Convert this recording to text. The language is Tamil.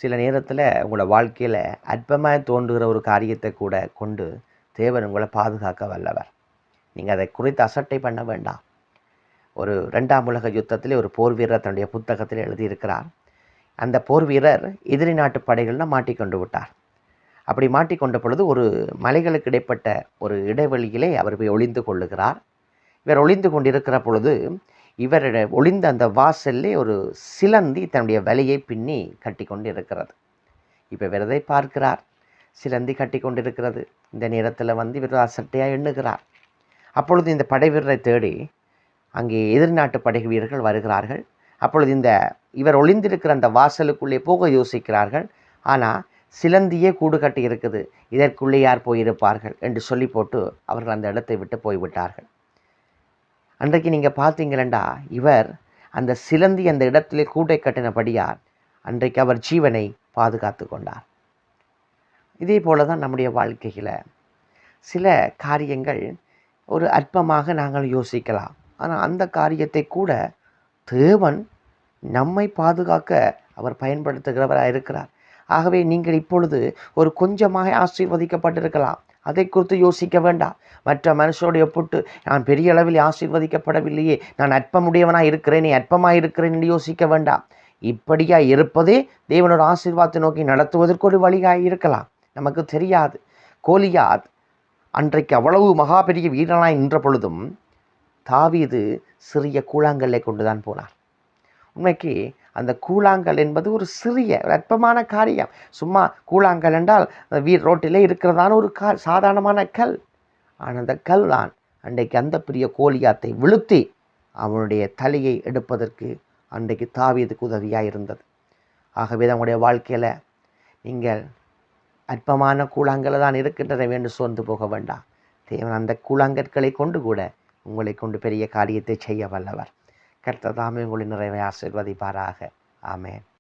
சில நேரத்தில் உங்களோட வாழ்க்கையில் அற்பமாக தோன்றுகிற ஒரு காரியத்தை கூட கொண்டு தேவன் உங்களை பாதுகாக்க வல்லவர். நீங்கள் அதை குறித்து அசட்டை பண்ண வேண்டாம். ஒரு 2ஆம் உலக யுத்தத்திலே ஒரு போர் வீரர் தன்னுடைய புத்தகத்தில் எழுதியிருக்கிறார். அந்த போர் வீரர் எதிரி நாட்டு படைகளில் மாட்டிக்கொண்டு விட்டார். அப்படி மாட்டிக்கொண்ட பொழுது ஒரு மலைகளுக்கு இடைப்பட்ட ஒரு இடைவெளியிலே அவர் போய் ஒளிந்து கொள்ளுகிறார். இவர் ஒளிந்து கொண்டிருக்கிற பொழுது இவர் ஒளிந்த அந்த வாசல்லே ஒரு சிலந்தி தன்னுடைய வலையை பின்னி கட்டி கொண்டு இருக்கிறது. இப்போ இவர் எதை பார்க்கிறார்? சிலந்தி கட்டி கொண்டிருக்கிறது. இந்த நேரத்தில் இவர் அசட்டையாக எண்ணுகிறார். அப்பொழுது இந்த படை வீரரை தேடி அங்கே எதிர்நாட்டு படை வீரர்கள் வருகிறார்கள். அப்பொழுது இவர் ஒளிந்திருக்கிற அந்த வாசலுக்குள்ளே போக யோசிக்கிறார்கள். ஆனால் சிலந்தியே கூடு கட்டி இருக்குது, இதற்குள்ளே யார் போயிருப்பார்கள் என்று சொல்லி போட்டு அவர்கள் அந்த இடத்தை விட்டு போய்விட்டார்கள். அன்றைக்கு நீங்கள் பார்த்தீங்களா, இவர் அந்த சிலந்தி அந்த இடத்திலே கூட்டை கட்டினபடியார் அன்றைக்கு அவர் ஜீவனை பாதுகாத்து கொண்டார். இதே போல தான் நம்முடைய வாழ்க்கையில் சில காரியங்கள் ஒரு அற்பமாக நாங்கள் யோசிக்கலாம். ஆனால் அந்த காரியத்தை கூட தேவன் நம்மை பாதுகாக்க அவர் பயன்படுத்துகிறவராக இருக்கிறார். ஆகவே நீங்கள் இப்பொழுது ஒரு கொஞ்சமாக ஆசீர்வதிக்கப்பட்டிருக்கலாம், அதை குறித்து யோசிக்க வேண்டாம். மற்ற மனுஷோடு ஒப்பிட்டு நான் பெரிய அளவில் ஆசீர்வதிக்கப்படவில்லையே, நான் அற்பமுடையவனாக இருக்கிறேனே, அற்பமாக இருக்கிறேன் என்று யோசிக்க வேண்டாம். இப்படியாக இருப்பதே தேவனோட ஆசீர்வாதத்தை நோக்கி நடத்துவதற்கு ஒரு வழியாக இருக்கலாம். நமக்கு தெரியாது. கோலியாத் அன்றைக்கு அவ்வளவு மகா பெரிய வீரனாய் நின்ற பொழுதும் தாவீது சிறிய கூழாங்கல்லை கொண்டு தான் போனார். உண்மைக்கு அந்த கூழாங்கல் என்பது ஒரு சிறிய அற்பமான காரியம். சும்மா கூழாங்கல் என்றால் ரோட்டிலே இருக்கிறதான ஒரு சாதாரணமான கல். ஆனால் அந்த கல் தான் அன்றைக்கு அந்த பெரிய கோலியாத்தை விழுத்தி அவனுடைய தலையை எடுப்பதற்கு அன்றைக்கு தாவீதுக்கு உதவியாக இருந்தது. ஆகவே நம்முடைய வாழ்க்கையில் நீங்கள் அற்பமான கூழாங்கலை தான் இருக்கின்றன என்று சோர்ந்து போக வேண்டாம். தேவன் அந்த கூழாங்கற்களை கொண்டு கூட உங்களை கொண்டு பெரிய காரியத்தை செய்ய வல்லவர். கர்த்தர் தாமே உங்களை நிறைவே ஆசீர்வதிப்பாராக. ஆமென்.